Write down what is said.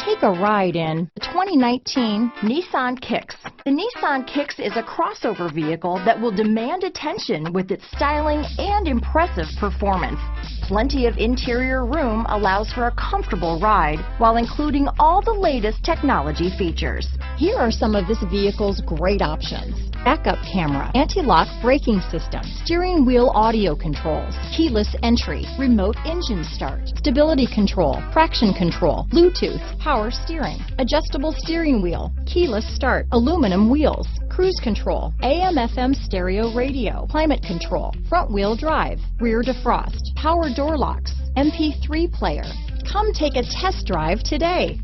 Take a ride in the 2019 Nissan Kicks. The Nissan Kicks is a crossover vehicle that will demand attention with its styling and impressive performance. Plenty of interior room allows for a comfortable ride while including all the latest technology features. Here are some of this vehicle's great options: backup camera, anti-lock braking system, steering wheel audio controls, keyless entry, remote engine start, stability control, traction control, Bluetooth, power steering, adjustable steering wheel, keyless start, aluminum wheels, cruise control, AM/FM stereo radio, climate control, front wheel drive, rear defrost, power door locks, MP3 player. Come take a test drive today.